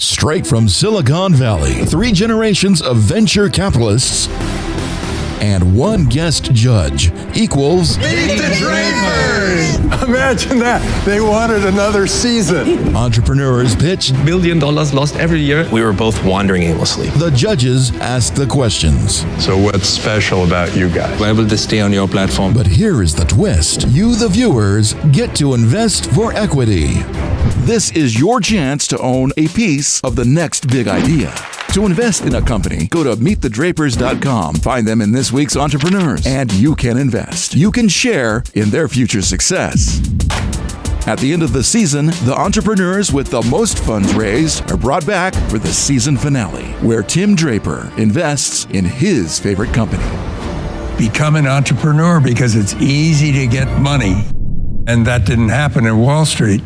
Straight from Silicon Valley, 3 generations of venture capitalists and 1 guest judge equals Meet the Drapers! Imagine that. They wanted another season. Entrepreneurs pitch. $1 billion lost every year. We were both wandering aimlessly. The judges ask the questions. So what's special about you guys? Why will this stay on your platform? But here is the twist. You, the viewers, get to invest for equity. This is your chance to own a piece of the next big idea. To invest in a company, go to meetthedrapers.com, find them in this week's Entrepreneurs, and you can invest. You can share in their future success. At the end of the season, the entrepreneurs with the most funds raised are brought back for the season finale, where Tim Draper invests in his favorite company. Become an entrepreneur because it's easy to get money. And that didn't happen in Wall Street.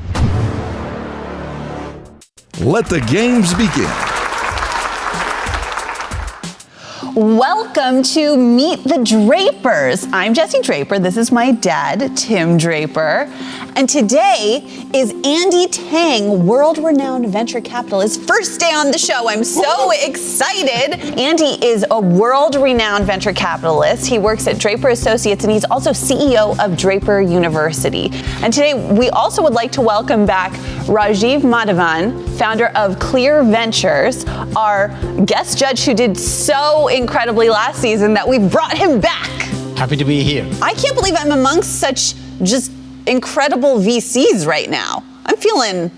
Let the games begin. Welcome to Meet the Drapers. I'm Jesse Draper. This is my dad, Tim Draper. And today is Andy Tang, world-renowned venture capitalist. First day on the show. I'm so excited. Andy is a world-renowned venture capitalist. He works at Draper Associates, and he's also CEO of Draper University. And today, we also would like to welcome back Rajiv Madhavan, founder of Clear Ventures, our guest judge who did so incredibly last season that we brought him back. Happy to be here. I can't believe I'm amongst such just incredible VCs right now. I'm feeling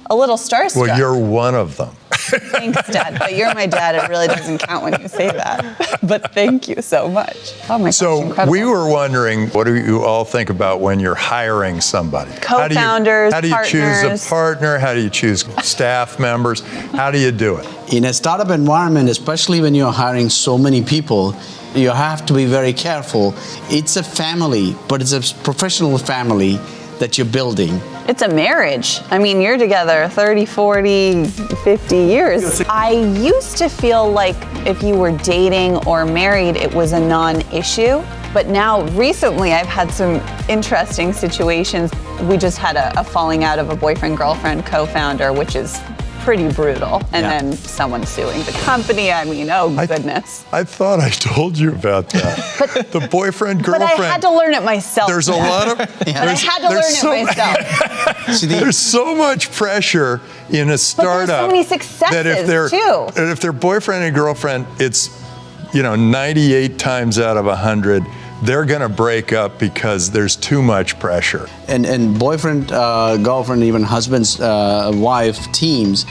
a little starstruck. Well, you're one of them. Thanks, Dad. But you're my dad. It really doesn't count when you say that. But thank you so much. Oh my gosh, So incredible. we were wondering, what do you all think about when you're hiring somebody? Co-founders, How do you partners. choose a partner? How do you choose staff members? How do you do it? In a startup environment, especially when you're hiring so many people, you have to be very careful. It's a family, but it's a professional family that you're building. It's a marriage. I mean, you're together 30, 40, 50 years. I used to feel like if you were dating or married, it was a non-issue. But now, recently, I've had some interesting situations. We just had a falling out of a boyfriend-girlfriend co-founder, which is pretty brutal. And then someone suing the company. I mean, oh goodness. I thought I told you about that. The boyfriend, girlfriend. But I had to learn it myself. There's a lot of. But I had to learn it myself. There's so much pressure in a startup. But there's so many successes that if they're boyfriend and girlfriend, it's 98 times out of 100. They're going to break up because there's too much pressure. And boyfriend, girlfriend, even husband's wife teams,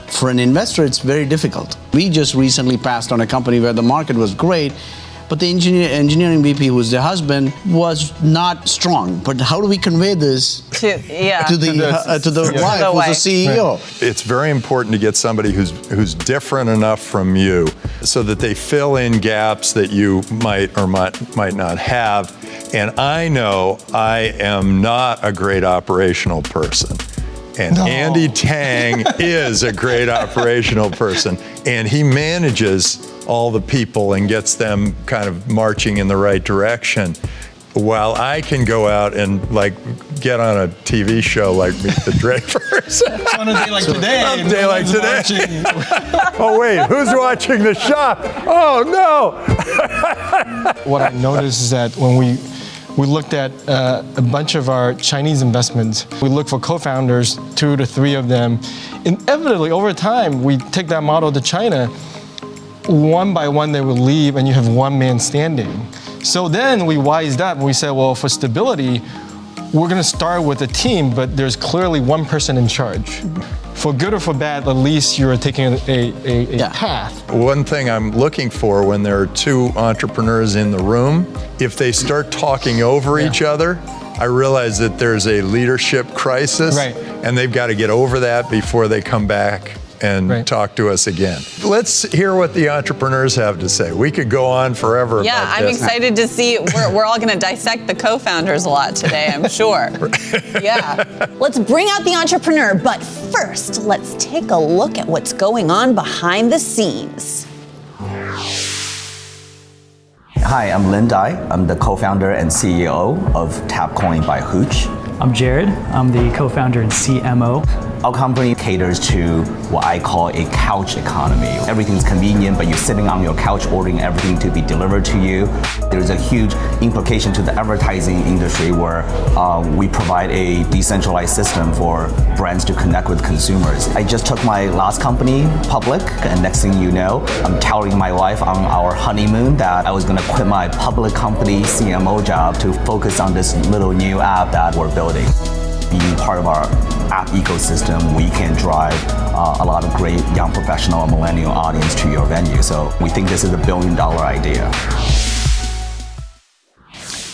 for an investor, it's very difficult. We just recently passed on a company where the market was great, but the engineering VP, who's the husband, was not strong. But how do we convey this to the wife, who's the CEO? Right. It's very important to get somebody who's different enough from you so that they fill in gaps that you might or might not have. And I know I am not a great operational person. And Andy Tang is a great operational person. And he manages all the people and gets them kind of marching in the right direction, while I can go out and get on a TV show like Meet the Drapers. On a day like today. On a day like today. Oh wait, who's watching the shop? Oh no! What I noticed is that when we looked at a bunch of our Chinese investments, we looked for co-founders, 2 to 3 of them. Inevitably, over time, we take that model to China. One by one, they will leave, and you have one man standing. So then we wised up and we said, well, for stability, we're going to start with a team, but there's clearly one person in charge. For good or for bad, at least you're taking a path. One thing I'm looking for when there are 2 entrepreneurs in the room, if they start talking over each other, I realize that there's a leadership crisis, and they've got to get over that before they come back and talk to us again. Let's hear what the entrepreneurs have to say. We could go on forever Yeah, about I'm this. excited to see. We're all going to dissect the co-founders a lot today, I'm sure. Yeah. Let's bring out the entrepreneur, but first, let's take a look at what's going on behind the scenes. Hi, I'm Lin Dai. I'm the co-founder and CEO of Tapcoin by Hooch. I'm Jared. I'm the co-founder and CMO. Our company caters to what I call a couch economy. Everything's convenient, but you're sitting on your couch ordering everything to be delivered to you. There's a huge implication to the advertising industry where we provide a decentralized system for brands to connect with consumers. I just took my last company public, and next thing you know, I'm telling my wife on our honeymoon that I was gonna quit my public company CMO job to focus on this little new app that we're building. Being part of our app ecosystem, we can drive a lot of great young professional and millennial audience to your venue. So we think this is a $1 billion idea.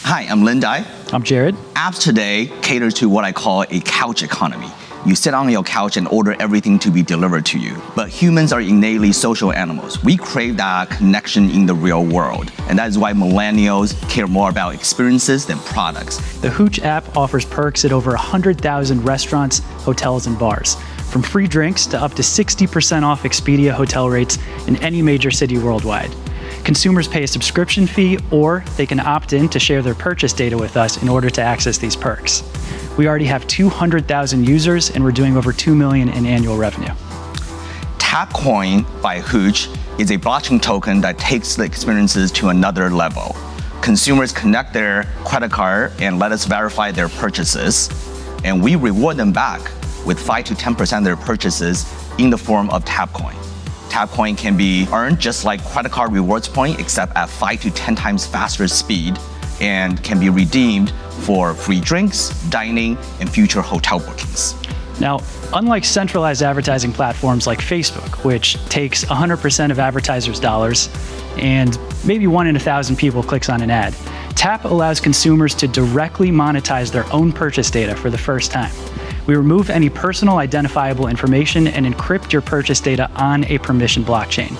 Hi, I'm Lin Dai. I'm Jared. Apps today cater to what I call a couch economy. You sit on your couch and order everything to be delivered to you. But humans are innately social animals. We crave that connection in the real world. And that is why millennials care more about experiences than products. The Hooch app offers perks at over 100,000 restaurants, hotels, and bars. From free drinks to up to 60% off Expedia hotel rates in any major city worldwide. Consumers pay a subscription fee, or they can opt in to share their purchase data with us in order to access these perks. We already have 200,000 users, and we're doing over $2 million in annual revenue. Tapcoin by Hooch is a blockchain token that takes the experiences to another level. Consumers connect their credit card and let us verify their purchases, and we reward them back with 5 to 10% of their purchases in the form of Tapcoin. Tapcoin can be earned just like credit card rewards point, except at 5 to 10 times faster speed, and can be redeemed for free drinks, dining, and future hotel bookings. Now, unlike centralized advertising platforms like Facebook, which takes 100% of advertisers' dollars and maybe 1 in 1,000 people clicks on an ad, Tap allows consumers to directly monetize their own purchase data for the first time. We remove any personal identifiable information and encrypt your purchase data on a permission blockchain.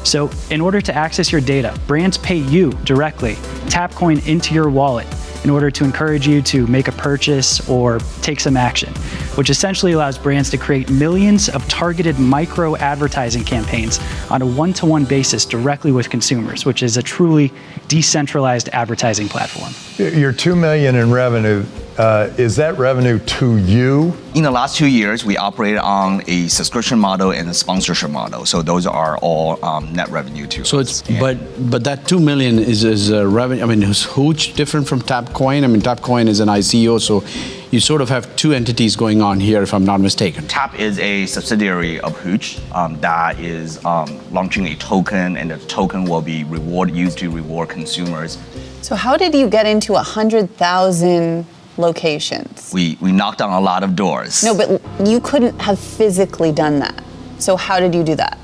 So in order to access your data, brands pay you directly Tapcoin into your wallet in order to encourage you to make a purchase or take some action, which essentially allows brands to create millions of targeted micro advertising campaigns on a one-to-one basis directly with consumers, which is a truly decentralized advertising platform. Your $2 million in revenue, is that revenue to you? In the last 2 years, we operated on a subscription model and a sponsorship model. So those are all net revenue to So us. it's, but that 2 million is revenue. I mean, is Hooch different from Tapcoin? I mean, Tapcoin is an ICO, so you sort of have two entities going on here, if I'm not mistaken. Tap is a subsidiary of Hooch that is launching a token, and the token will be used to reward consumers. So how did you get into 100,000 locations? We knocked on a lot of doors. No, but you couldn't have physically done that. So how did you do that?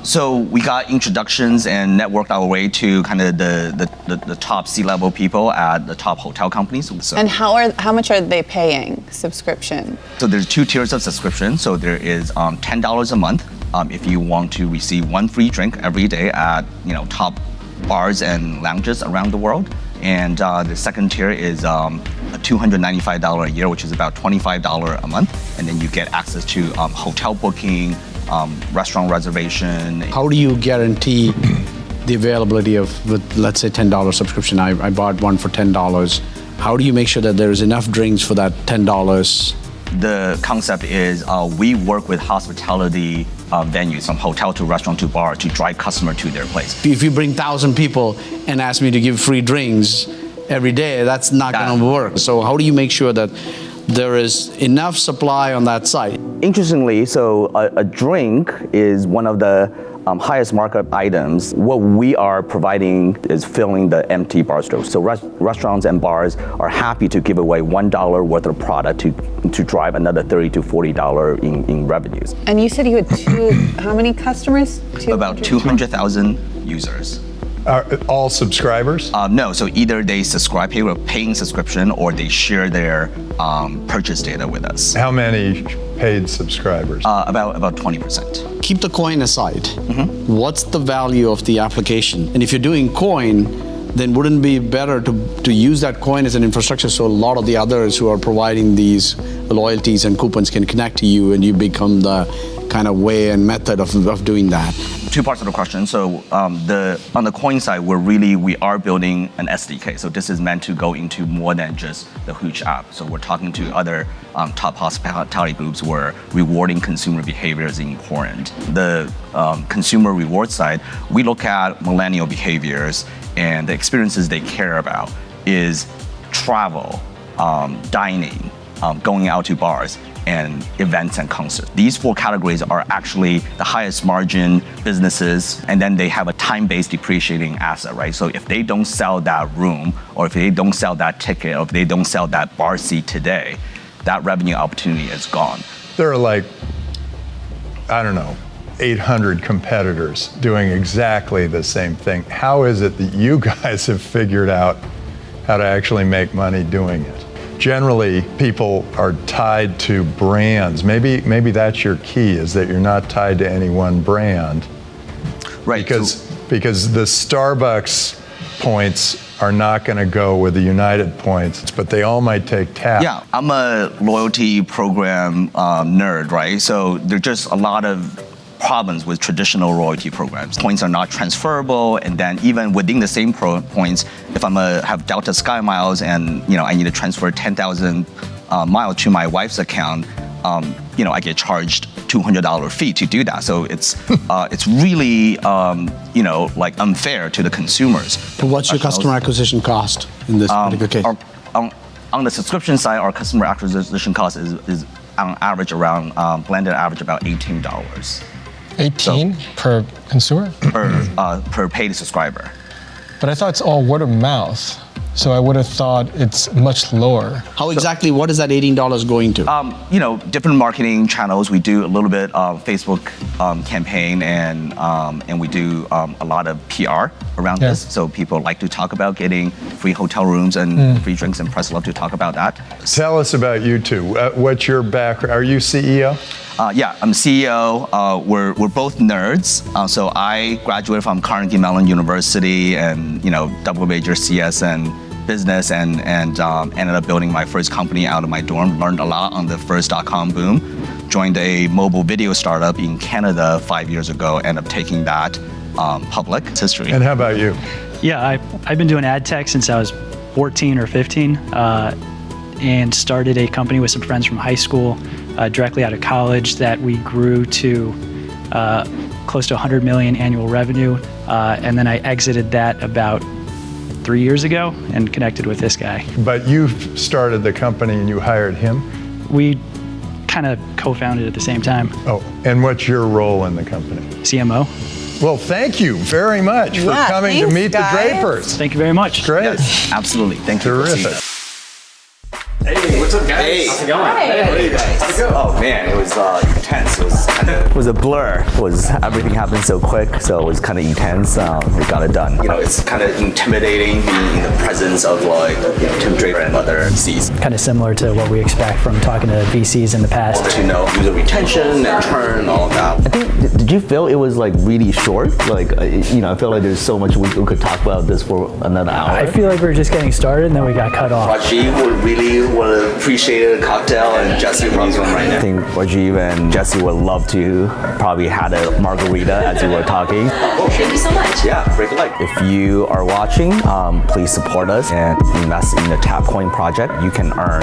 So we got introductions and networked our way to kind of the top C-level people at the top hotel companies. So, And how much are they paying subscription? so there's 2 tiers of subscription. So there is $10 a month if you want to receive 1 free drink every day at top bars and lounges around the world. And the second tier is $295 a year, which is about $25 a month. And then you get access to hotel booking, restaurant reservation. How do you guarantee the availability of, let's say, $10 subscription? I bought one for $10. How do you make sure that there's enough drinks for that $10? The concept is we work with hospitality venues, from hotel to restaurant to bar, to drive customer to their place. If you bring 1,000 people and ask me to give free drinks every day, that's not going to work. So how do you make sure that there is enough supply on that side? Interestingly, so a drink is one of the highest markup items. What we are providing is filling the empty bar stools. So restaurants and bars are happy to give away $1 worth of product to drive another $30 to $40 in revenues. And you said you had how many customers? About 200,000 users. Are all subscribers? No, so either they pay a paying subscription, or they share their purchase data with us. How many paid subscribers? About 20%. Keep the coin aside. What's the value of the application? And if you're doing coin, then wouldn't it be better to use that coin as an infrastructure so a lot of the others who are providing these loyalties and coupons can connect to you, and you become the kind of way and method of doing that? two parts of the question. So on the coin side, we are building an SDK. So this is meant to go into more than just the Hooch app. So we're talking to other top hospitality groups where rewarding consumer behavior is important. The consumer reward side, we look at millennial behaviors and the experiences they care about is travel, dining, going out to bars, and events and concerts. These four categories are actually the highest margin businesses, and then they have a time-based depreciating asset, right? So if they don't sell that room, or if they don't sell that ticket, or if they don't sell that bar seat today, that revenue opportunity is gone. There are like, I don't know, 800 competitors doing exactly the same thing. How is it that you guys have figured out how to actually make money doing it? Generally, people are tied to brands. Maybe that's your key, is that you're not tied to any one brand. Right. Because the Starbucks points are not going to go with the United points, but they all might take Tap. Yeah, I'm a loyalty program nerd, right? So there's just a lot of problems with traditional loyalty programs. Points are not transferable, and then even within the same points, if I'm have Delta Sky miles and I need to transfer 10,000 miles to my wife's account, I get charged $200 fee to do that. So it's really like unfair to the consumers. What's your customer acquisition cost in this particular case? On the subscription side, our customer acquisition cost is on average around blended average about $18. 18 per consumer? Per paid subscriber. But I thought it's all word of mouth. So I would have thought it's much lower. How exactly, what is that $18 going to? Different marketing channels. We do a little bit of Facebook campaign and we do a lot of PR around this. So people like to talk about getting free hotel rooms and free drinks, and press love to talk about that. Tell us about you two. What's your background? Are you CEO? Yeah, I'm CEO. We're both nerds. So I graduated from Carnegie Mellon University and double major CS and business, and ended up building my first company out of my dorm. Learned a lot on the first .com boom. Joined a mobile video startup in Canada 5 years ago. Ended up taking that public. It's history. And how about you? Yeah, I've been doing ad tech since I was 14 or 15, and started a company with some friends from high school directly out of college that we grew to close to 100 million annual revenue, and then I exited that about 3 years ago and connected with this guy. But you started the company and you hired him? We kind of co-founded at the same time. Oh, and what's your role in the company? CMO. Well, thank you very much for coming to meet the Drapers. Thank you very much. Great. Yes, absolutely. Thank you. Terrific. Hey, what's up, guys? Hey. How's it going? Hey. How are you guys? How's it go? Oh man, it was intense. It was a blur. Everything happened so quick, so it was kind of intense. We got it done. It's kind of intimidating being in the presence of Tim Draper and other VCs. Kind of similar to what we expect from talking to VCs in the past. To user retention and churn and all of that. I think, did you feel it was really short? I feel like there's so much we could talk about this for another hour. I feel like we were just getting started and then we got cut off. Rajiv would appreciate a cocktail, and Jesse probably one right now. I think Rajiv and Jesse would love to probably had a margarita as we were talking. Thank you so much. Yeah, break a leg. If you are watching, please support us and invest in the Tapcoin project. You can earn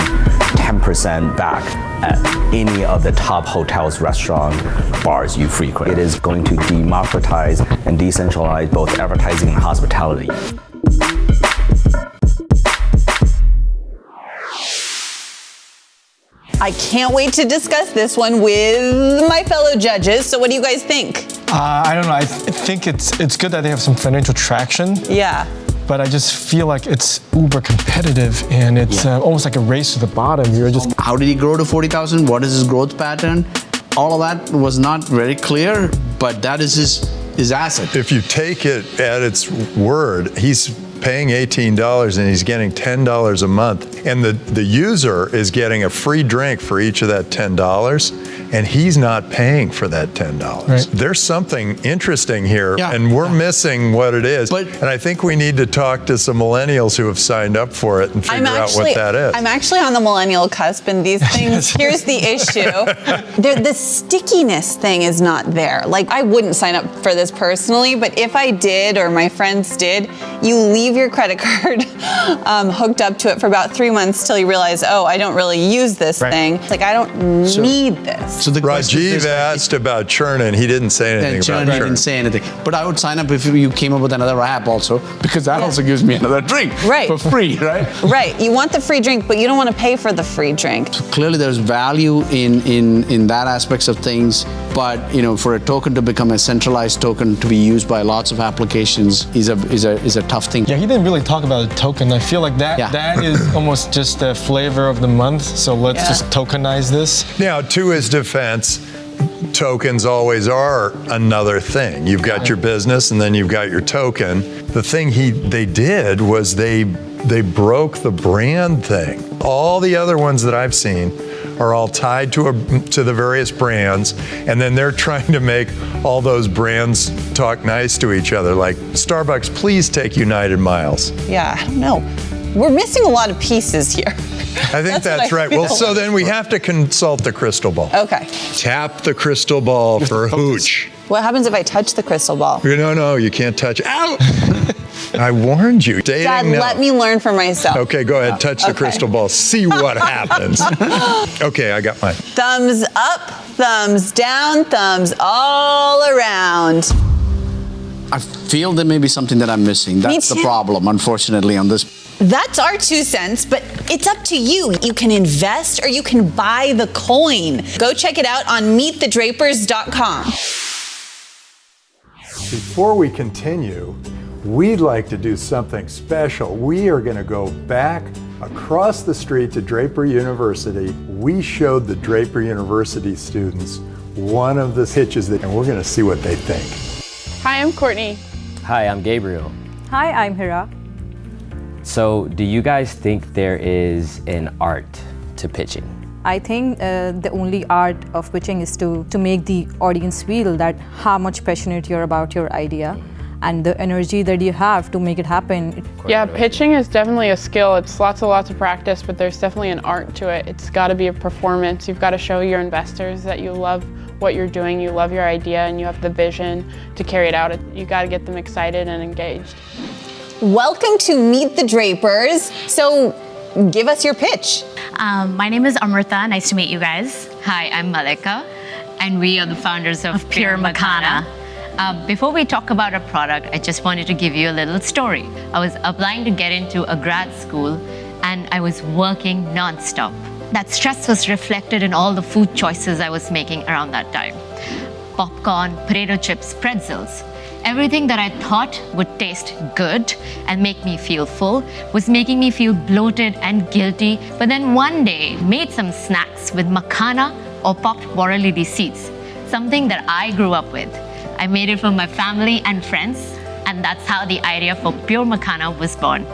10% back at any of the top hotels, restaurant, bars you frequent. It is going to democratize and decentralize both advertising and hospitality. I can't wait to discuss this one with my fellow judges. So what do you guys think? I don't know. I think it's good that they have some financial traction. Yeah. But I just feel like it's uber competitive and it's almost like a race to the bottom. You're just. How did he grow to 40,000? What is his growth pattern? All of that was not very clear, but that is his asset. If you take it at its word, he's paying $18 and he's getting $10 a month. And the user is getting a free drink for each of that $10, and he's not paying for that $10. Right. There's something interesting here, Yeah. and we're missing what it is. But- and I think we need to talk to some millennials who have signed up for it and figure out what that is. I'm actually on the millennial cusp, and these things, here's the issue. The stickiness thing is not there. Like, I wouldn't sign up for this personally, but if I did or my friends did, you leave your credit card hooked up to it for about 3 months till you realize, oh, I don't really use this thing. Like, I don't need this. So the question Rajiv is, asked about churning. He didn't say anything and about Churn churn. didn't say anything. But I would sign up if you came up with another app also, because that also gives me another drink Right. for free, right? Right. You want the free drink, but you don't want to pay for the free drink. Clearly, there's value in that aspects of things, but for a token to become a centralized token to be used by lots of applications is a tough thing. Yeah, he didn't really talk about a token. I feel like that is almost just the flavor of the month. So let's just tokenize this. Now, to his defense, tokens always are another thing. You've got your business, and then you've got your token. The thing they did was they broke the brand thing. All the other ones that I've seen are all tied to the various brands, and then they're trying to make all those brands talk nice to each other. Like, Starbucks, please take United Miles. Yeah, I don't know. We're missing a lot of pieces here. I think that's right. Well, so then we have to consult the crystal ball. Okay. Tap the crystal ball for Hooch. What happens if I touch the crystal ball? No, you can't touch it. Ow! I warned you. Dating, Dad, no. let me learn for myself. Okay, go ahead. Touch the crystal ball. See what happens. Okay, I got mine. Thumbs up, thumbs down, thumbs all around. I feel there may be something that I'm missing. That's the too. problem, unfortunately, on this. That's our 2 cents, but it's up to you. You can invest or you can buy the coin. Go check it out on meetthedrapers.com. Before we continue, we'd like to do something special. We are going to go back across the street to Draper University. We showed the Draper University students one of the pitches, and we're going to see what they think. Hi, I'm Courtney. Hi, I'm Gabriel. Hi, I'm Hira. So, do you guys think there is an art to pitching? I think the only art of pitching is to make the audience feel that how much passionate you're about your idea and the energy that you have to make it happen. Yeah, pitching is definitely a skill. It's lots of practice, but there's definitely an art to it. It's got to be a performance. You've got to show your investors that you love what you're doing, you love your idea, and you have the vision to carry it out. You got to get them excited and engaged. Welcome to Meet the Drapers. So give us your pitch. My name is Amrita. Nice to meet you guys. Hi, I'm Malika, and we are the founders of Pure Makhana. Before we talk about our product, I just wanted to give you a little story. I was applying to get into a grad school, and I was working non-stop. That stress was reflected in all the food choices I was making around that time. Popcorn, potato chips, pretzels. Everything that I thought would taste good and make me feel full was making me feel bloated and guilty. But then one day, made some snacks with Makhana or popped water lily seeds, something that I grew up with. I made it for my family and friends, and that's how the idea for Pure Makhana was born.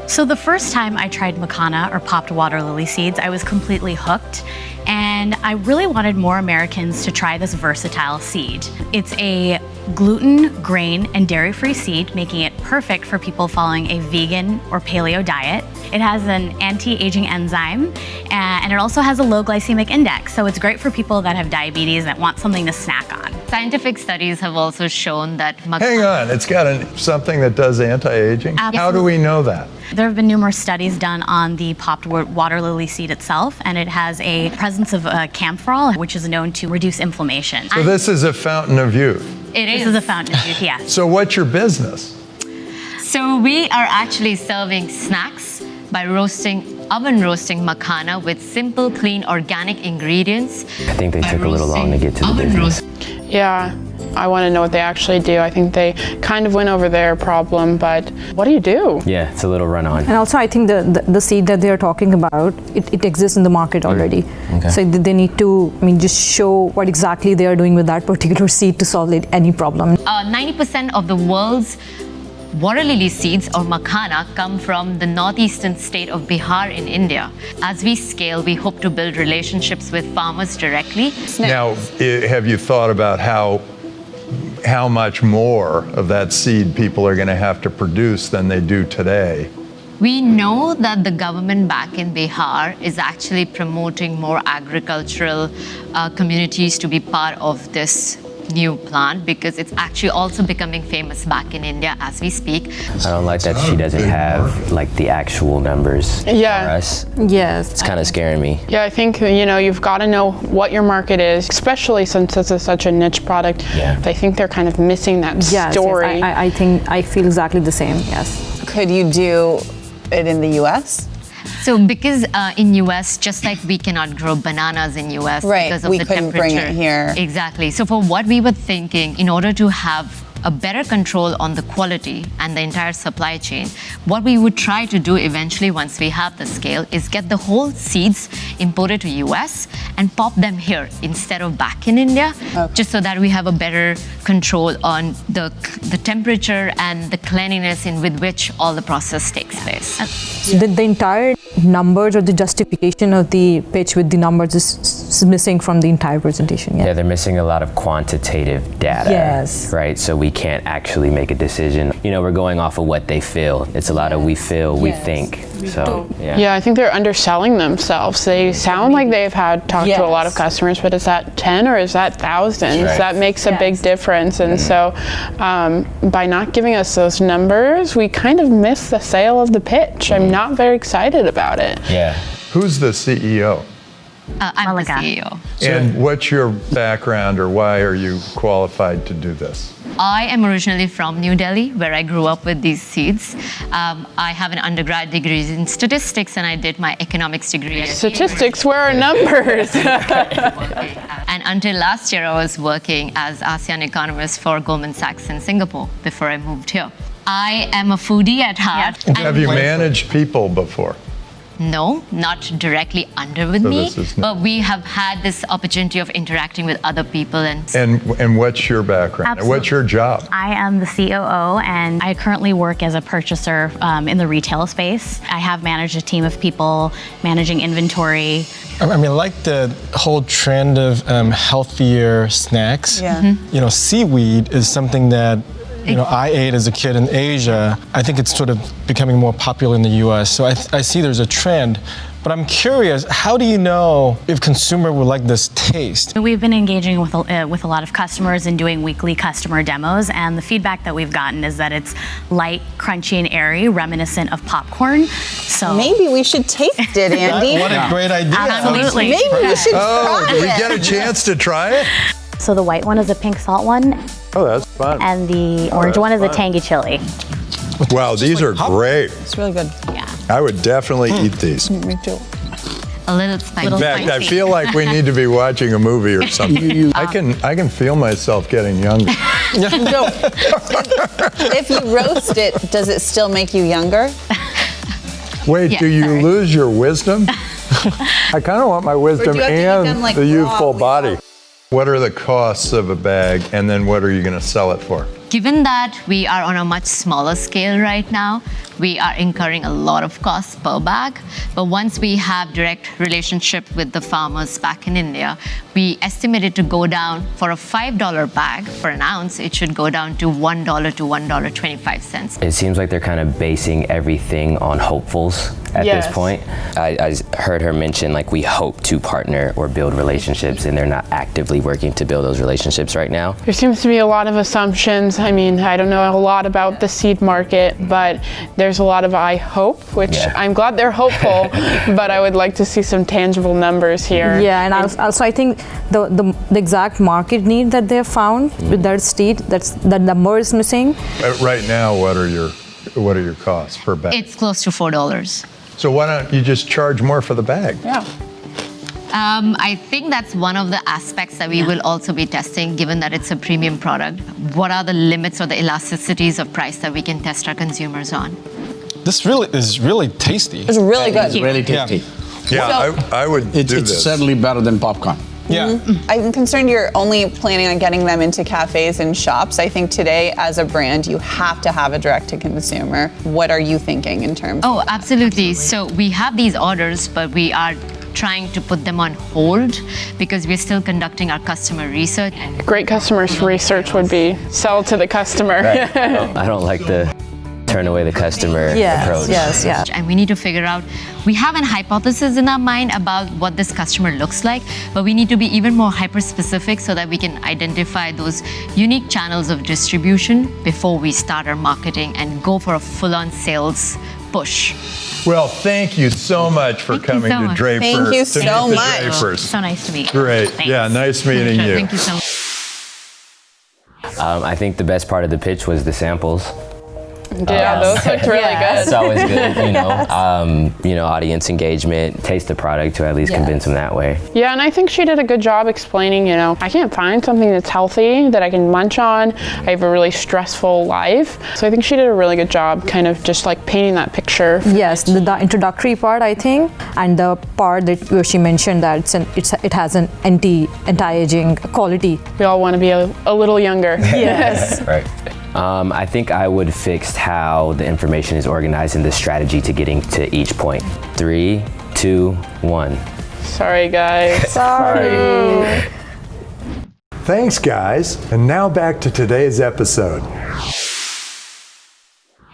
So the first time I tried Makhana or popped water lily seeds, I was completely hooked. And I really wanted more Americans to try this versatile seed. It's a gluten, grain, and dairy-free seed, making it perfect for people following a vegan or paleo diet. It has an anti-aging enzyme, and it also has a low glycemic index, so it's great for people that have diabetes that want something to snack on. Scientific studies have also shown that Hang on, it's got something that does anti-aging? How do we know that? There have been numerous studies done on the popped water lily seed itself, and it has a presence of camphorol, which is known to reduce inflammation. So this is a fountain of youth. It is. This is a fountain of youth, yes. So what's your business? So we are actually serving snacks by oven roasting Makhana with simple, clean, organic ingredients. I think they took a little long to get to the business. Yeah, I want to know what they actually do. I think they kind of went over their problem, but what do you do? Yeah, it's a little run-on. And also, I think the seed that they're talking about, it exists in the market already. Okay. So they need to, just show what exactly they are doing with that particular seed to solve any problem. 90% of the world's water lily seeds, or Makhana, come from the northeastern state of Bihar in India. As we scale, we hope to build relationships with farmers directly. Now, have you thought about how much more of that seed people are going to have to produce than they do today? We know that the government back in Bihar is actually promoting more agricultural communities to be part of this new plant because it's actually also becoming famous back in India as we speak. I don't like that she doesn't have like the actual numbers for us. Yes. It's kind of scaring me. Yeah, I think, you've got to know what your market is, especially since this is such a niche product. Yeah. I think they're kind of missing that story. Yes, I feel exactly the same, yes. Could you do it in the US? So because in US, just like we cannot grow bananas in US because of we the couldn't temperature. bring it here. Exactly. So for what we were thinking, in order to have a better control on the quality and the entire supply chain, what we would try to do eventually once we have the scale is get the whole seeds imported to US and pop them here instead of back in India, just so that we have a better control on the temperature and the cleanliness in with which all the process takes place. The entire numbers or the justification of the pitch with the numbers is missing from the entire presentation. Yeah, they're missing a lot of quantitative data. Yes. Right, so we can't actually make a decision. We're going off of what they feel. It's a lot of we feel, we think. So, Yeah, I think they're underselling themselves. They sound like they've talked to a lot of customers, but is that 10 or is that thousands? Right. That makes a big difference. And so by not giving us those numbers, we kind of miss the sale of the pitch. I'm not very excited about it. Yeah. Who's the CEO? I'm the CEO. And what's your background, or why are you qualified to do this? I am originally from New Delhi, where I grew up with these seeds. I have an undergrad degree in statistics, and I did my economics degree at Statistics, where are numbers? And until last year, I was working as ASEAN economist for Goldman Sachs in Singapore before I moved here. I am a foodie at heart. Have you managed people before? No, not directly under with me, but we have had this opportunity of interacting with other people. And what's your background? Absolutely. What's your job? I am the COO, and I currently work as a purchaser in the retail space. I have managed a team of people managing inventory. I like the whole trend of healthier snacks. Yeah. Seaweed is something that I ate as a kid in Asia. I think it's sort of becoming more popular in the US. So I see there's a trend. But I'm curious, how do you know if consumer will like this taste? We've been engaging with a lot of customers and doing weekly customer demos, and the feedback that we've gotten is that it's light, crunchy, and airy, reminiscent of popcorn. So maybe we should taste it, Andy. What a great idea. Absolutely. Maybe we should try Did we it. get a chance to try it? So the white one is a pink salt one, Oh, that's fun. and the orange one is a tangy chili. Wow, these are great. It's really good. Yeah. I would definitely eat these. Me too. A little spicy. In fact, I feel like we need to be watching a movie or something. I can feel myself getting younger. So, if you roast it, does it still make you younger? Wait, Yeah, do you sorry. lose your wisdom? I kind of want my wisdom do you have to eat and them, like, the raw? youthful body. What are the costs of a bag, and then what are you going to sell it for? Given that we are on a much smaller scale right now, we are incurring a lot of costs per bag. But once we have direct relationship with the farmers back in India, we estimate it to go down for a $5 bag for an ounce. It should go down to $1 to $1.25. It seems like they're kind of basing everything on hopefuls at this point. I heard her mention like we hope to partner or build relationships, and they're not actively working to build those relationships right now. There seems to be a lot of assumptions. I mean, I don't know a lot about the seed market, but there's a lot of I hope, which I'm glad they're hopeful, but I would like to see some tangible numbers here. Yeah, and also I think the exact market need that they have found with that seed, that number is missing. Right now, what are your costs per bag? It's close to $4. So why don't you just charge more for the bag? Yeah. I think that's one of the aspects that we will also be testing, given that it's a premium product. What are the limits or the elasticities of price that we can test our consumers on? This is really tasty. It's really good. It's really tasty. Yeah, I would do It's this. certainly better than popcorn. Yeah. I'm concerned you're only planning on getting them into cafes and shops. I think today, as a brand, you have to have a direct-to-consumer. What are you thinking in terms Oh, absolutely. So we have these orders, but we are trying to put them on hold because we're still conducting our customer research. Great customer research would be sell to the customer. I don't like the turn away the customer approach. And we need to figure out, we have an hypothesis in our mind about what this customer looks like, but we need to be even more hyper-specific so that we can identify those unique channels of distribution before we start our marketing and go for a full-on sales push. Well, thank you so much for coming so to much. Draper. Thank you to meet so the much. Drapers. So nice to meet you. Great. Thanks. Yeah, nice meeting you. Thank you so much. I think the best part of the pitch was the samples. Yeah, those looked really good. It's always good, audience engagement, taste the product to at least convince them that way. Yeah, and I think she did a good job explaining, I can't find something that's healthy that I can munch on. I have a really stressful life. So I think she did a really good job kind of just like painting that picture. Yes, the introductory part, I think, and the part that where she mentioned that it has an anti-aging quality. We all want to be a little younger. Yes. Right. I think I would fix how the information is organized and the strategy to getting to each point. 3, 2, 1. Sorry, guys. Sorry. Thanks, guys. And now back to today's episode.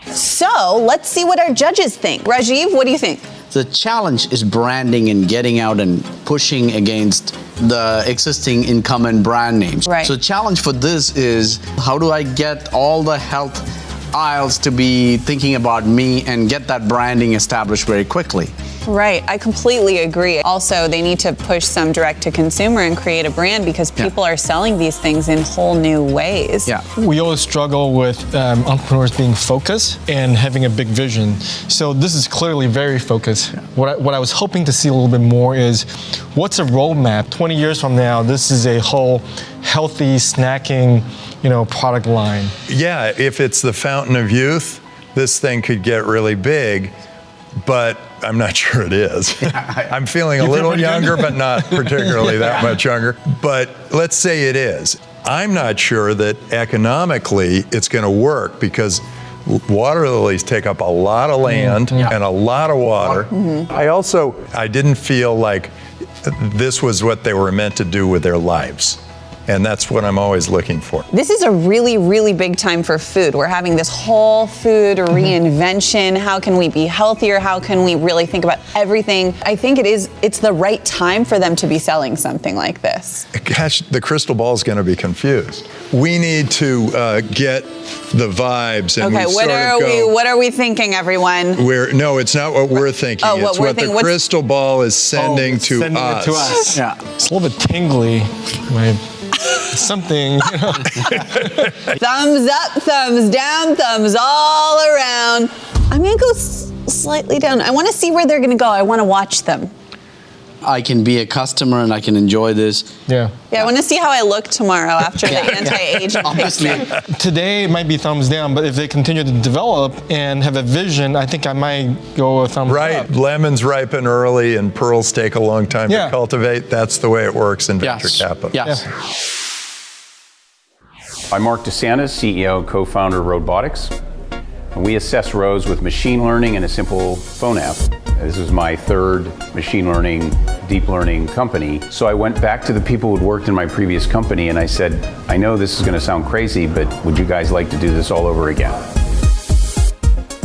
So let's see what our judges think. Rajiv, what do you think? The challenge is branding and getting out and pushing against the existing incumbent brand names. Right. So challenge for this is, how do I get all the health aisles to be thinking about me and get that branding established very quickly? Right, I completely agree. Also, they need to push some direct to consumer and create a brand because people are selling these things in whole new ways. Yeah. We always struggle with entrepreneurs being focused and having a big vision. So this is clearly very focused. What I was hoping to see a little bit more is, what's a roadmap? 20 years from now, this is a whole healthy snacking, product line. Yeah, if it's the fountain of youth, this thing could get really big, but I'm not sure it is. I'm feeling a little younger, but not particularly that much younger. But let's say it is. I'm not sure that economically it's going to work because water lilies take up a lot of land and a lot of water. I didn't feel like this was what they were meant to do with their lives. And that's what I'm always looking for. This is a really, really big time for food. We're having this whole food reinvention. How can we be healthier? How can we really think about everything? I think it's the right time for them to be selling something like this. Gosh, the crystal ball is going to be confused. We need to get the vibes and what are we thinking, everyone? No, it's not what we're thinking. It's what the crystal ball is sending to us. Yeah. It's a little bit tingly. Something. Thumbs up, thumbs down, thumbs all around. I'm going to go slightly down. I want to see where they're going to go. I want to watch them. I can be a customer and I can enjoy this. Yeah, I want to see how I look tomorrow after the anti-aging. Obviously. Today it might be thumbs down, but if they continue to develop and have a vision, I think I might go a thumbs up. Right, lemons ripen early and pearls take a long time to cultivate. That's the way it works in venture capital. Yes. I'm Mark DeSantis, CEO and co-founder of Roadbotics. And we assess roads with machine learning and a simple phone app. This is my third machine learning, deep learning company. So I went back to the people who'd worked in my previous company and I said, I know this is going to sound crazy, but would you guys like to do this all over again?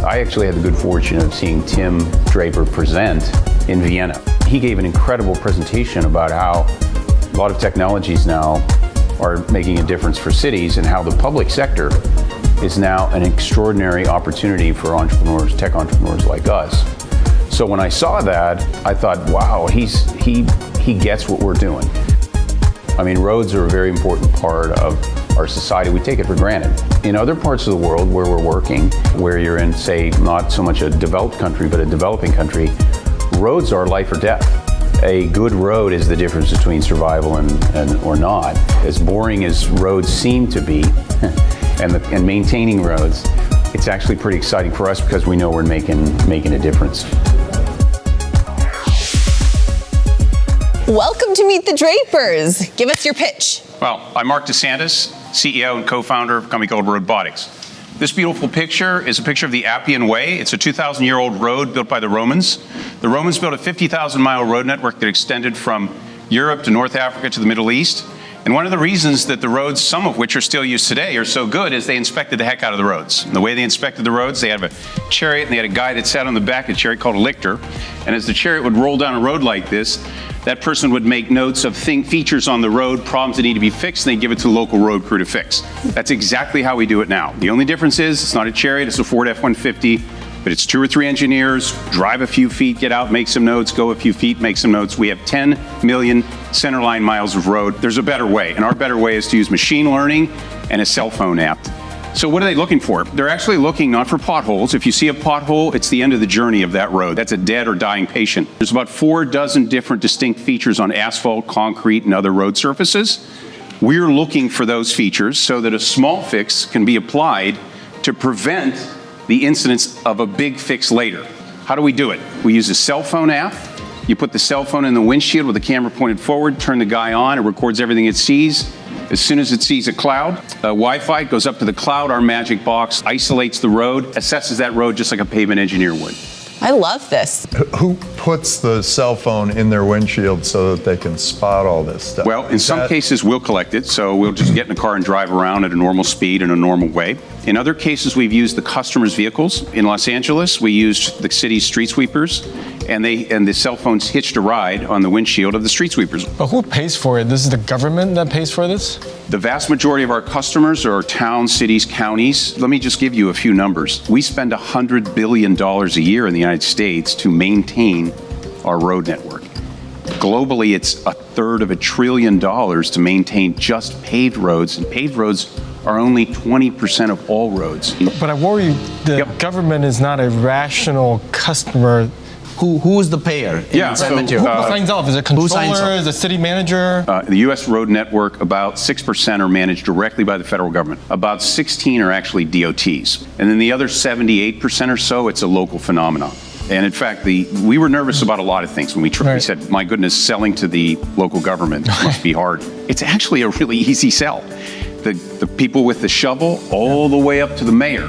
I actually had the good fortune of seeing Tim Draper present in Vienna. He gave an incredible presentation about how a lot of technologies now are making a difference for cities and how the public sector is now an extraordinary opportunity for entrepreneurs, tech entrepreneurs like us. So when I saw that, I thought, wow, he gets what we're doing. I mean, roads are a very important part of our society. We take it for granted. In other parts of the world where we're working, where you're in, say, not so much a developed country, but a developing country, roads are life or death. A good road is the difference between survival and or not. As boring as roads seem to be, and maintaining roads, it's actually pretty exciting for us because we know we're making a difference. Welcome to Meet the Drapers. Give us your pitch. Well, I'm Mark DeSantis, CEO and co-founder of a company called Roadbotics. This beautiful picture is a picture of the Appian Way. It's a 2,000-year-old road built by the Romans. The Romans built a 50,000-mile road network that extended from Europe to North Africa to the Middle East. And one of the reasons that the roads, some of which are still used today, are so good is they inspected the heck out of the roads. And the way they inspected the roads, they had a chariot and they had a guy that sat on the back of the chariot called a lictor. And as the chariot would roll down a road like this, that person would make notes of features on the road, problems that need to be fixed, and they give it to the local road crew to fix. That's exactly how we do it now. The only difference is it's not a chariot, it's a Ford F-150, but it's 2 or 3 engineers, drive a few feet, get out, make some notes, go a few feet, make some notes. We have 10 million centerline miles of road. There's a better way, and our better way is to use machine learning and a cell phone app. So what are they looking for? They're actually looking not for potholes. If you see a pothole, it's the end of the journey of that road. That's a dead or dying patient. There's about 4 dozen different distinct features on asphalt, concrete, and other road surfaces. We're looking for those features so that a small fix can be applied to prevent the incidence of a big fix later. How do we do it? We use a cell phone app. You put the cell phone in the windshield with the camera pointed forward, turn the guy on, it records everything it sees. As soon as it sees a cloud, Wi-Fi goes up to the cloud, our magic box isolates the road, assesses that road just like a pavement engineer would. I love this. Who puts the cell phone in their windshield so that they can spot all this stuff? Well, in some cases, we'll collect it, so we'll just get in a car and drive around at a normal speed in a normal way. In other cases, we've used the customer's vehicles. In Los Angeles, we used the city's street sweepers, and the cell phones hitched a ride on the windshield of the street sweepers. But who pays for it? This is the government that pays for this? The vast majority of our customers are towns, cities, counties. Let me just give you a few numbers. We spend $100 billion a year in the United States to maintain our road network. Globally, it's $1/3 trillion to maintain just paved roads, and paved roads are only 20% of all roads. But I worry the government is not a rational customer. Who is the payer? Yeah, who signs off? Is it controller? Is it city manager? The U.S. road network, about 6% are managed directly by the federal government. About 16 are actually DOTs. And then the other 78% or so, it's a local phenomenon. And in fact, we were nervous about a lot of things when we said, my goodness, selling to the local government must be hard. It's actually a really easy sell. The people with the shovel all the way up to the mayor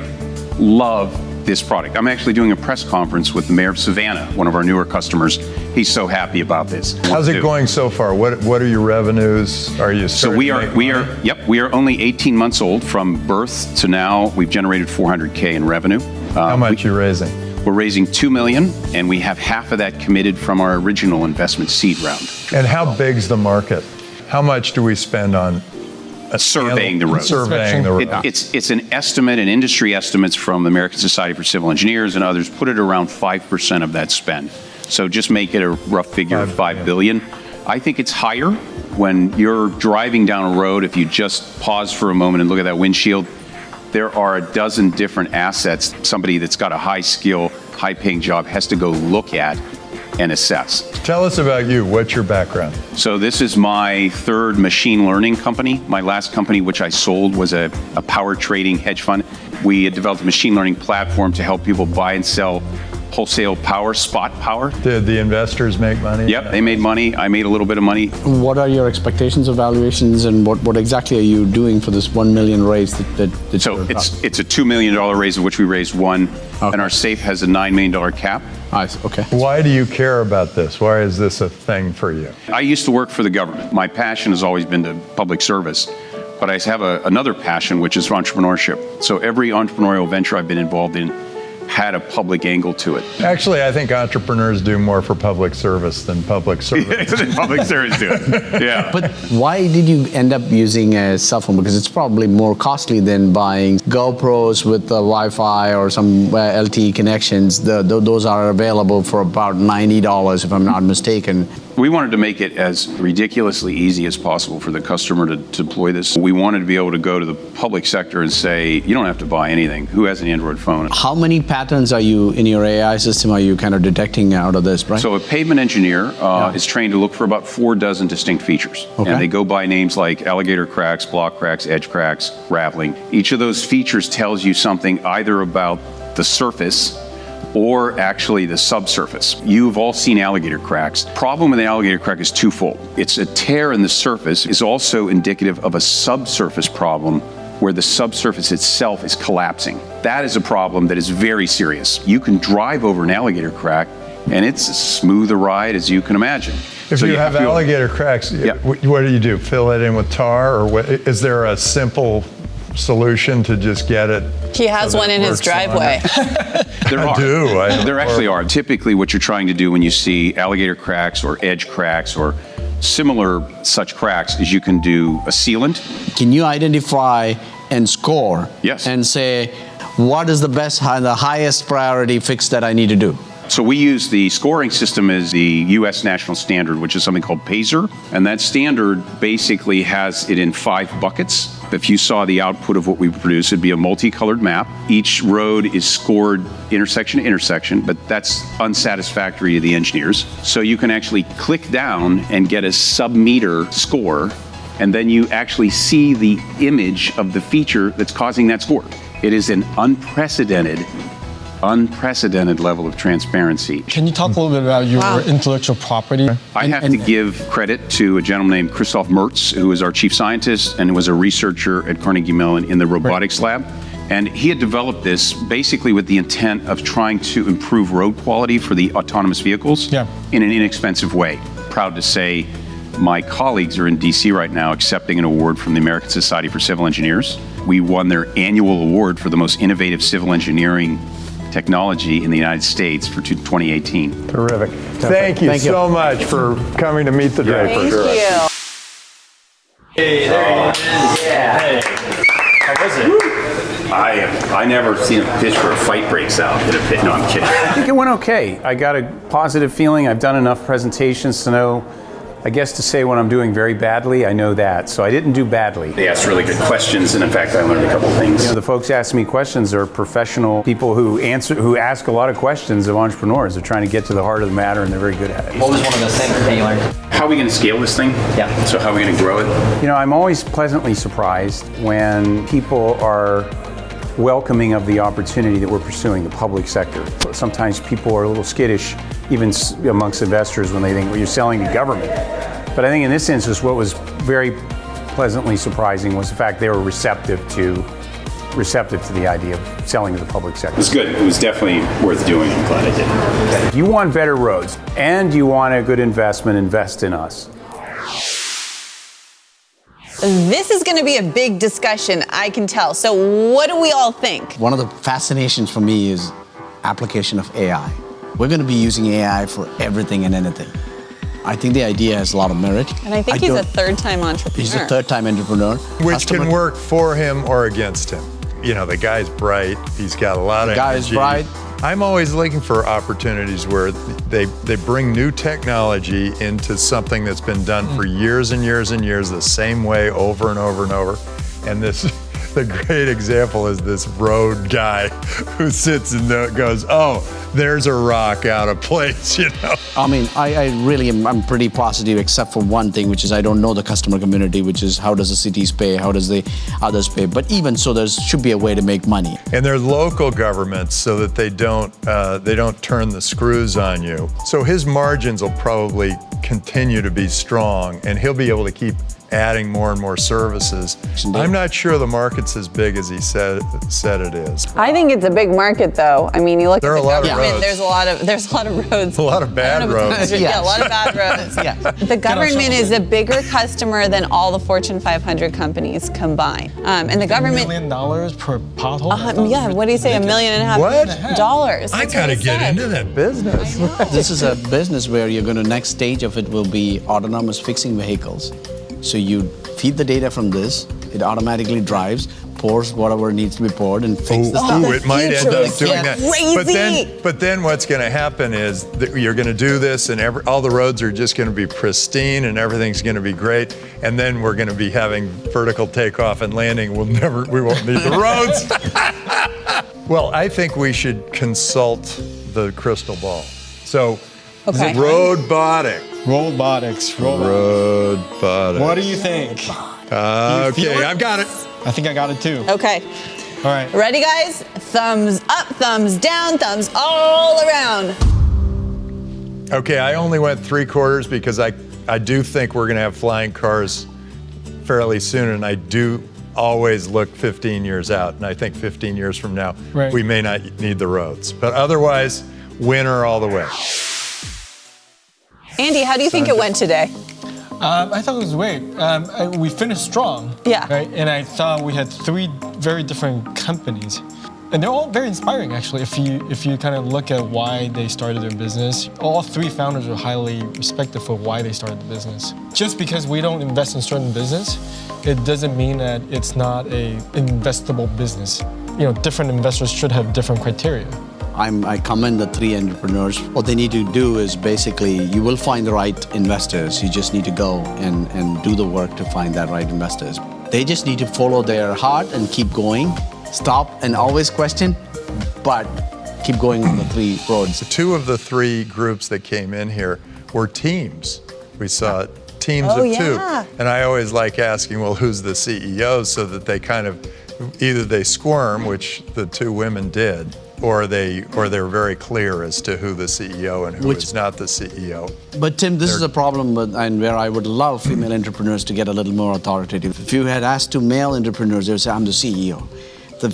love this product. I'm actually doing a press conference with the mayor of Savannah, one of our newer customers. He's so happy about this. How's it going so far? What are your revenues? Are you So we are only 18 months old from birth to now. We've generated $400K in revenue. How much are you raising? We're raising $2 million, and we have half of that committed from our original investment seed round. And how big's the market? How much do we spend on surveying the road? Surveying the road. It's an estimate, and industry estimates from the American Society for Civil Engineers and others put it around 5% of that spend. So just make it a rough figure of $5 billion. I think it's higher when you're driving down a road. If you just pause for a moment and look at that windshield, there are a dozen different assets somebody that's got a high skill, high paying job has to go look at and assess. Tell us about you. What's your background? So this is my 3rd machine learning company. My last company, which I sold, was a power trading hedge fund. We had developed a machine learning platform to help people buy and sell wholesale power, spot power. Did the investors make money? Yep, they made money. I made a little bit of money. What are your expectations of valuations, and what exactly are you doing for this $1 million raise that So it's a $2 million raise, of which we raised $1, and our safe has a $9 million cap. Okay. Why do you care about this? Why is this a thing for you? I used to work for the government. My passion has always been to public service, but I have another passion, which is entrepreneurship. So every entrepreneurial venture I've been involved in had a public angle to it. Actually, I think entrepreneurs do more for public service than public service. Public service do it. Yeah. But why did you end up using a cell phone? Because it's probably more costly than buying GoPros with Wi-Fi or some LTE connections. Those are available for about $90, if I'm not mistaken. We wanted to make it as ridiculously easy as possible for the customer to deploy this. We wanted to be able to go to the public sector and say, you don't have to buy anything. Who has an Android phone? How many patterns are you, in your AI system, are you kind of detecting out of this, right? So a pavement engineer is trained to look for about 4 dozen distinct features. Okay. And they go by names like alligator cracks, block cracks, edge cracks, raveling. Each of those features tells you something either about the surface or actually the subsurface. You've all seen alligator cracks. Problem with an alligator crack is twofold. It's a tear in the surface is also indicative of a subsurface problem where the subsurface itself is collapsing. That is a problem that is very serious. You can drive over an alligator crack and it's as smooth a ride as you can imagine. If you have alligator cracks, what do? Fill it in with tar, or what? Is there a simple solution to just get it? He has one in his driveway. There actually are. Typically what you're trying to do when you see alligator cracks or edge cracks or similar such cracks is you can do a sealant. Can you identify and score? Yes. And say, what is the best, the highest priority fix that I need to do? So we use the scoring system as the U.S. national standard, which is something called PASER. And that standard basically has it in 5 buckets. If you saw the output of what we produce, it'd be a multicolored map. Each road is scored intersection to intersection, but that's unsatisfactory to the engineers. So you can actually click down and get a sub-meter score, and then you actually see the image of the feature that's causing that score. It is an unprecedented level of transparency. Can you talk a little bit about your intellectual property? I have to give credit to a gentleman named Christoph Mertz, who is our chief scientist and was a researcher at Carnegie Mellon in the robotics lab. And he had developed this basically with the intent of trying to improve road quality for the autonomous vehicles in an inexpensive way. Proud to say my colleagues are in DC right now accepting an award from the American Society for Civil Engineers. We won their annual award for the most innovative civil engineering technology in the United States for 2018. Terrific. Thank you so much for coming to meet the Drapers. Thank you. Hey, there he is. Yeah. Hey. How was it? I never seen a pitch where a fight breaks out at a pit. No, I'm kidding. I think it went okay. I got a positive feeling. I've done enough presentations to know, I guess, to say when I'm doing very badly, I know that. So I didn't do badly. They asked really good questions, and in fact, I learned a couple things. You know, the folks asking me questions are professional people who ask a lot of questions of entrepreneurs. They're trying to get to the heart of the matter, and they're very good at it. What was one of those things that you learned? How are we going to scale this thing? Yeah. So how are we going to grow it? You know, I'm always pleasantly surprised when people are welcoming of the opportunity that we're pursuing, the public sector. Sometimes people are a little skittish, even amongst investors, when they think, well, you're selling to government. But I think in this instance, what was very pleasantly surprising was the fact they were receptive to the idea of selling to the public sector. It was good. It was definitely worth doing. I'm glad I did. If you want better roads and you want a good investment, invest in us. This is going to be a big discussion, I can tell. So what do we all think? One of the fascinations for me is application of AI. We're going to be using AI for everything and anything. I think the idea has a lot of merit. And I think he's a third-time entrepreneur. He's a third-time entrepreneur. Which can work for him or against him. You know, the guy's bright. He's got a lot of energy. The guy's bright. I'm always looking for opportunities where they bring new technology into something that's been done for years and years and years the same way over and over and over. And the great example is this road guy who sits and goes, oh, there's a rock out of place, you know? I mean, I really am, I'm pretty positive except for one thing, which is I don't know the customer community, which is how does the cities pay, how does the others pay? But even so, there should be a way to make money. And they're local governments so that they don't turn the screws on you. So his margins will probably continue to be strong and he'll be able to keep adding more and more services. I'm not sure the market's as big as he said it is. I think it's a big market, though. I mean, you look there at the are a lot government. Of roads. There's a lot of roads. A lot of bad roads. Yeah, a lot of bad roads. The government is a bigger customer than all the Fortune 500 companies combined. And the government. $1 million per pothole? Yeah. What do you say? $1.5 million dollars. I gotta get into that business. This is a business where you're going to, next stage of it will be autonomous fixing vehicles. So you feed the data from this, it automatically drives, pours whatever needs to be poured, and fixes the stuff. It might end up doing that. Crazy. But then what's going to happen is that you're going to do this, and all the roads are just going to be pristine, and everything's going to be great. And then we're going to be having vertical takeoff and landing. We won't need the roads. Well, I think we should consult the crystal ball. So, Roadbotics. What do you think? Okay, I've got it. I think I got it too. Okay. All right. Ready, guys? Thumbs up, thumbs down, thumbs all around. Okay, I only went 3/4 because I do think we're gonna have flying cars fairly soon, and I do always look 15 years out, and I think 15 years from now, Right. we may not need the roads. But otherwise, winner all the way. Andy, how do you think it went today? I thought it was great. We finished strong. Yeah. Right? And I thought we had 3 very different companies. And they're all very inspiring, actually. If you kind of look at why they started their business, all 3 founders are highly respected for why they started the business. Just because we don't invest in certain business, it doesn't mean that it's not a investable business. You know, different investors should have different criteria. I commend the 3 entrepreneurs. What they need to do is basically, you will find the right investors. You just need to go and do the work to find that right investors. They just need to follow their heart and keep going. Stop and always question, but keep going on the 3 roads. 2 of the 3 groups that came in here were teams. We saw teams of 2. yeah. And I always like asking, well, who's the CEO, so that they kind of, either they squirm, which the 2 women did, or they're very clear as to who the CEO and who is not the CEO. But Tim, this is a problem and where I would love female entrepreneurs to get a little more authoritative. If you had asked 2 male entrepreneurs, they would say, I'm the CEO.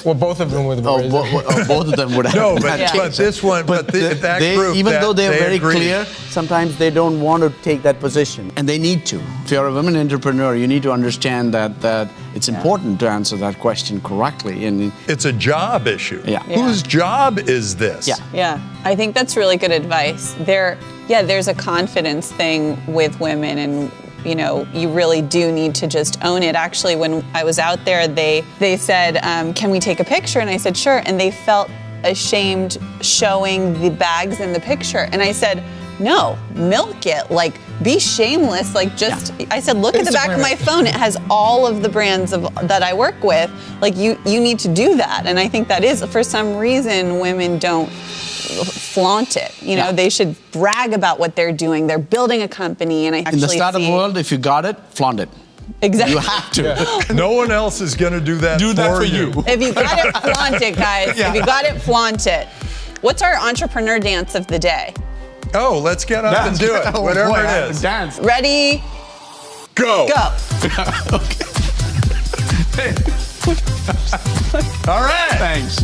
Well, both of them would have been both of them would have. No, but this one, but that group, even though they're very agreed. clear, sometimes they don't want to take that position, and they need to. If you're a women entrepreneur, you need to understand that it's important to answer that question correctly. And it's a job issue. Yeah. Whose job is this? Yeah, I think that's really good advice. There's a confidence thing with women, and you know, you really do need to just own it. Actually, when I was out there, they said, can we take a picture? And I said, sure. And they felt ashamed showing the bags in the picture. And I said, no, milk it. Like, be shameless. Like, just, I said, look at the back of my phone. It has all of the brands that I work with. Like, you need to do that. And I think that is, for some reason, women don't flaunt it. You know, they should brag about what they're doing. They're building a company, and I actually in the startup world, if you got it, flaunt it. Exactly. You have to. No one else is going to do that for you. If you got it, flaunt it, guys. If you got it, flaunt it. What's our entrepreneur dance of the day? Oh, let's get up and do it. Whatever it is. Dance. Ready? Go. All right. Thanks.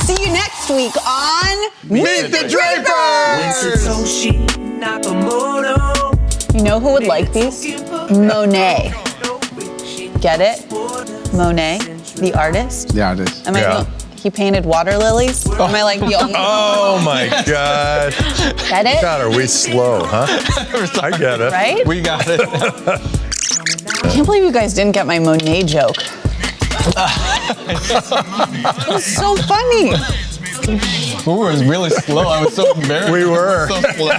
See you next week on Meet the Drapers. You know who would like these? Monet. Get it? Monet, the artist. The artist. He painted water lilies? Or am I like the only Oh my God. Get it? God, are we slow, huh? I get it. Right? We got it. I can't believe you guys didn't get my Monet joke. It was so funny. We were really slow. I was so embarrassed. We were. So slow.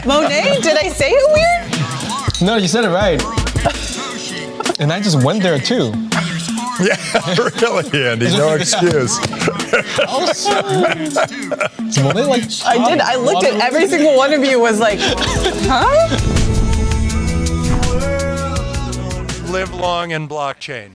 Monet? Did I say it weird? No, you said it right. And I just went there too. Yeah, really, Andy. No excuse. I did. I looked at every single one of you was like, huh? Live long in blockchain.